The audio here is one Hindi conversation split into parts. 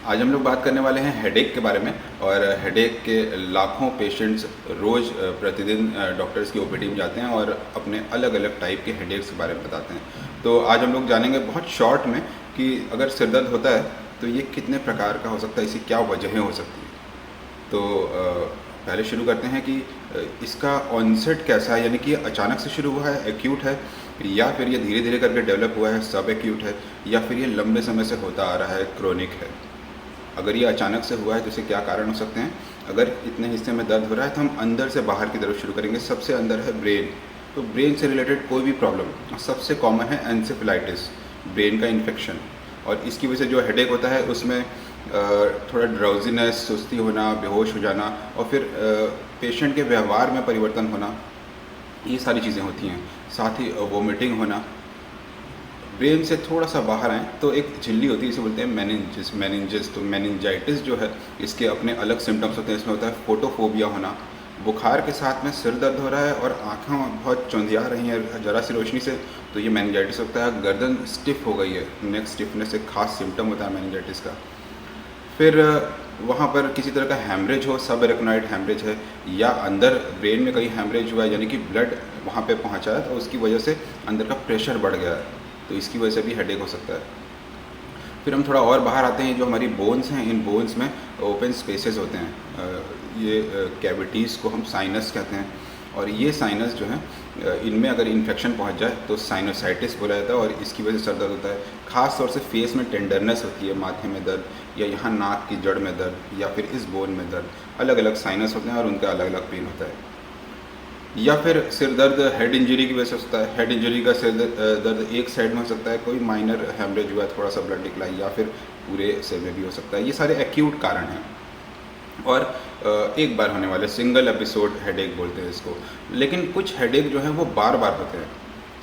आज हम लोग बात करने वाले हैं हेडेक के बारे में। और हेडेक के लाखों पेशेंट्स रोज़ प्रतिदिन डॉक्टर्स की ओपीडी में जाते हैं और अपने अलग अलग टाइप के हेडेक्स के बारे में बताते हैं। तो आज हम लोग जानेंगे बहुत शॉर्ट में कि अगर सिर दर्द होता है तो ये कितने प्रकार का हो सकता है, इसकी क्या वजहें हो सकती हैं। तो पहले शुरू करते हैं कि इसका ऑनसेट कैसा है, यानी कि ये अचानक से शुरू हुआ है, एक्यूट है, या फिर ये धीरे धीरे करके डेवलप हुआ है, सब एक्यूट है, या फिर ये लंबे समय से होता आ रहा है, क्रोनिक है। अगर ये अचानक से हुआ है तो इसके क्या कारण हो सकते हैं। अगर इतने हिस्से में दर्द हो रहा है तो हम अंदर से बाहर की तरफ शुरू करेंगे। सबसे अंदर है ब्रेन। तो ब्रेन से रिलेटेड कोई भी प्रॉब्लम, सबसे कॉमन है एंसेफेलाइटिस, ब्रेन का इन्फेक्शन। और इसकी वजह से जो हेडेक होता है उसमें थोड़ा ड्राउजीनेस, सुस्ती होना, बेहोश हो जाना, और फिर पेशेंट के व्यवहार में परिवर्तन होना, ये सारी चीज़ें होती हैं। साथ ही वोमिटिंग होना। ब्रेन से थोड़ा सा बाहर आएँ तो एक झिल्ली होती है, इसे बोलते हैं मेनिंजिस। तो मेनिंजाइटिस जो है इसके अपने अलग सिम्टम्स होते हैं। इसमें होता है फोटोफोबिया होना, बुखार के साथ में सिर दर्द हो रहा है और आँखें बहुत चौंधिया रही हैं ज़रा सी रोशनी से, तो ये मेनिंजाइटिस होता है। गर्दन स्टिफ हो गई है, नेक स्टिफनेस एक खास सिम्टम होता है मेनिंजाइटिस का। फिर वहाँ पर किसी तरह का हैमरेज हो, सब एरेक्नोइड हैमरेज है, या अंदर ब्रेन में कहीं हैमरेज हुआ है, यानी कि ब्लड वहाँ पे पहुँचा है तो उसकी वजह से अंदर का प्रेशर बढ़ गया है, तो इसकी वजह से भी हेडेक हो सकता है। फिर हम थोड़ा और बाहर आते हैं। जो हमारी बोन्स हैं, इन बोन्स में ओपन स्पेसेस होते हैं, ये कैविटीज़ को हम साइनस कहते हैं। और ये साइनस जो है इनमें अगर इन्फेक्शन पहुंच जाए तो साइनोसाइटिस बोला जाता है, और इसकी वजह से सर दर्द होता है। ख़ास तौर से फेस में टेंडरनेस होती है, माथे में दर्द, या यहाँ नाक की जड़ में दर्द, या फिर इस बोन में दर्द। अलग अलग साइनस होते हैं और उनका अलग अलग पेन होता है। या फिर सिर दर्द हेड इंजरी की वजह से होता है। हेड इंजरी का सिर दर्द एक साइड में हो सकता है, कोई माइनर हेमरेज हुआ, थोड़ा सा ब्लड निकला, या फिर पूरे सिर में भी हो सकता है। ये सारे एक्यूट कारण हैं और एक बार होने वाले सिंगल एपिसोड हेडेक बोलते हैं इसको। लेकिन कुछ हेडेक जो है वो बार बार होते हैं,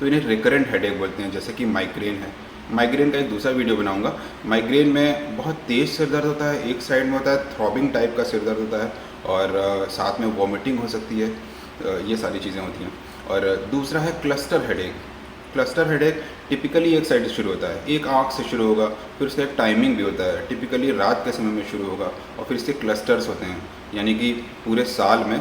तो इन्हें रिकरेंट हेडेक बोलते हैं। जैसे कि माइग्रेन है। माइग्रेन का एक दूसरा वीडियो बनाऊंगा। माइग्रेन में बहुत तेज़ सिर दर्द होता है, एक साइड में होता है, थ्रॉबिंग टाइप का सिर दर्द होता है, और साथ में वॉमिटिंग हो सकती है। ये सारी चीज़ें होती हैं। और दूसरा है cluster headache. Cluster headache typically एक साइड से शुरू होता है, एक आँख से शुरू होगा, फिर उसका एक टाइमिंग भी होता है, टिपिकली रात के समय में शुरू होगा, और फिर इसके क्लस्टर्स होते हैं, यानी कि पूरे साल में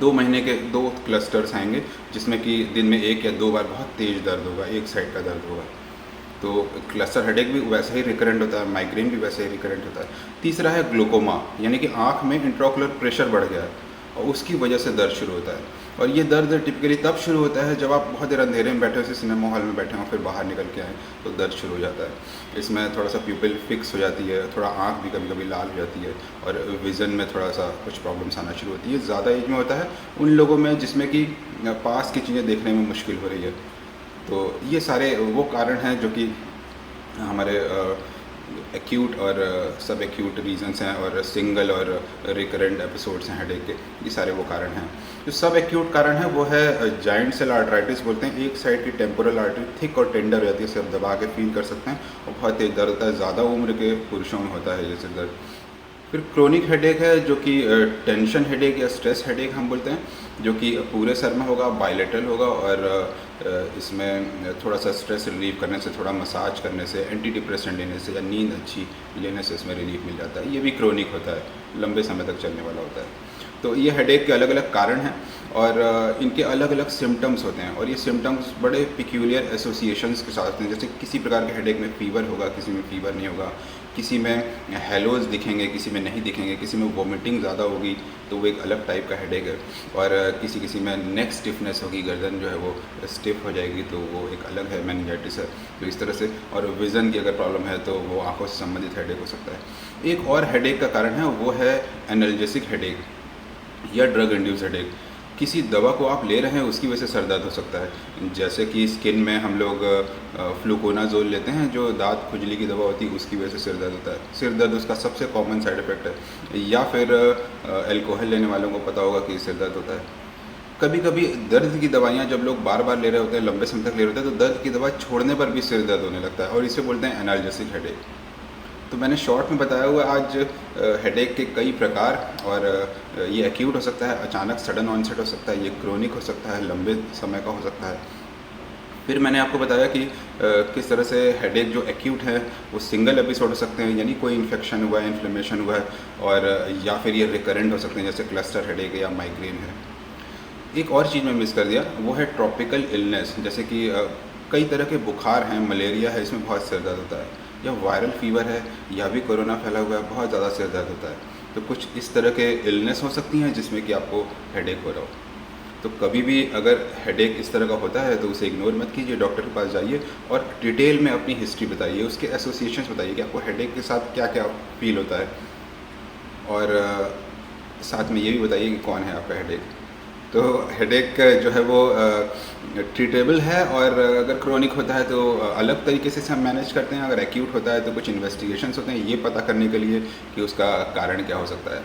2 महीने के 2 क्लस्टर्स आएंगे, जिसमें कि दिन में 1 या 2 बार बहुत तेज़ दर्द होगा, एक साइड का दर्द होगा। तो क्लस्टर हेडेक भी वैसे ही रिकरेंट होता है, माइग्रेन भी वैसे ही रिकरेंट होता है। तीसरा है ग्लूकोमा, यानी कि आँख में इंट्राओकुलर प्रेशर बढ़ गया है और उसकी वजह से दर्द शुरू होता है। और ये दर्द टिपिकली तब शुरू होता है जब आप बहुत देर अंधेरे में बैठे हो, जैसे सिनेमा हॉल में बैठे हो, फिर बाहर निकल के आए तो दर्द शुरू हो जाता है। इसमें थोड़ा सा प्यूपिल फिक्स हो जाती है, थोड़ा आँख भी कभी कभी लाल हो जाती है, और विज़न में थोड़ा सा कुछ प्रॉब्लम्स आना शुरू होती है। ज़्यादा एज में होता है उन लोगों में जिसमें कि पास की चीज़ें देखने में मुश्किल हो रही है। तो ये सारे वो कारण हैं जो कि हमारे एक्यूट और सब एक्यूट रीजंस हैं, और सिंगल और रिकरेंट एपिसोड्स हैं हेडेक के। ये सारे वो कारण हैं। जो सब एक्यूट कारण है वो है जॉइंट सेल आर्टराइटिस बोलते हैं। एक साइड की टेम्पोरल आर्टरी थिक और टेंडर हो जाती है, इसे आप दबा के फील कर सकते हैं, और बहुत तेज दर्द होता है। ज़्यादा उम्र के पुरुषों में होता है ये सिर दर्द। फिर क्रोनिक हेडेक है, जो कि टेंशन हेडेक या स्ट्रेस हेडेक हम बोलते हैं, जो कि पूरे सर में होगा, बायलेटरल होगा, और इसमें थोड़ा सा स्ट्रेस रिलीव करने से, थोड़ा मसाज करने से, एंटी डिप्रेसेंट लेने से, या नींद अच्छी लेने से इसमें रिलीफ मिल जाता है। ये भी क्रोनिक होता है, लंबे समय तक चलने वाला होता है। तो ये हेडेक के अलग अलग कारण हैं और इनके अलग अलग सिम्टम्स होते हैं, और ये सिम्टम्स बड़े पिक्यूलियर एसोसिएशंस के साथ होते हैं। जैसे किसी प्रकार के हेडेक में फीवर होगा, किसी में फीवर नहीं होगा, किसी में हेलोज दिखेंगे, किसी में नहीं दिखेंगे, किसी में वोमिटिंग ज़्यादा होगी तो वो एक अलग टाइप का हेडेक है, और किसी में नेक स्टिफनेस होगी, गर्दन जो है वो स्टिफ हो जाएगी तो वो एक अलग है, मेनिंजाइटिस है। तो इस तरह से, और विज़न की अगर प्रॉब्लम है तो वो आंखों से संबंधित हेडेक हो सकता है। एक और हेडेक का कारण है वो है एनाल्जेसिक हेडेक या ड्रग इंड्यूस हेडेक। किसी दवा को आप ले रहे हैं उसकी वजह से सर दर्द हो सकता है। जैसे कि स्किन में हम लोग फ्लूकोनाजोल लेते हैं, जो दांत खुजली की दवा होती है, उसकी वजह से सिर दर्द होता है। सिर दर्द उसका सबसे कॉमन साइड इफ़ेक्ट है। या फिर अल्कोहल लेने वालों को पता होगा कि सिर दर्द होता है। कभी कभी दर्द की दवाइयाँ जब लोग बार बार ले रहे होते हैं, लंबे समय तक ले रहे होते हैं, तो दर्द की दवा छोड़ने पर भी सिर दर्द होने लगता है, और इसे बोलते हैं एनाल्जेसिक हेडेक। तो मैंने शॉर्ट में बताया हुआ आज हेडेक के कई प्रकार, और ये एक्यूट हो सकता है, अचानक सडन ऑनसेट हो सकता है, ये क्रोनिक हो सकता है, लंबे समय का हो सकता है। फिर मैंने आपको बताया कि किस तरह से हेडेक जो एक्यूट है वो सिंगल एपिसोड हो सकते हैं, यानी कोई इन्फेक्शन हुआ है, इन्फ्लेमेशन हुआ है, और या फिर ये रिकरेंट हो सकते हैं जैसे क्लस्टर हेडेक या माइग्रेन है। एक और चीज़ मैं मिस कर दिया, वो है ट्रॉपिकल इलनेस, जैसे कि कई तरह के बुखार हैं, मलेरिया है, इसमें बहुत सिर दर्द होता है, या वायरल फीवर है, या भी कोरोना फैला हुआ है, बहुत ज़्यादा सिर दर्द होता है। तो कुछ इस तरह के इलनेस हो सकती हैं जिसमें कि आपको हेडेक हो रहा हो। तो कभी भी अगर हेडेक इस तरह का होता है तो उसे इग्नोर मत कीजिए, डॉक्टर के पास जाइए और डिटेल में अपनी हिस्ट्री बताइए, उसके एसोसिएशंस बताइए कि आपको हेडेक के साथ क्या क्या फील होता है, और साथ में ये भी बताइए कि कौन है आपका हेडेक। तो हेडेक जो है वो ट्रीटेबल है, और अगर क्रोनिक होता है तो अलग तरीके से हम मैनेज करते हैं, अगर एक्यूट होता है तो कुछ इन्वेस्टिगेशंस होते हैं ये पता करने के लिए कि उसका कारण क्या हो सकता है।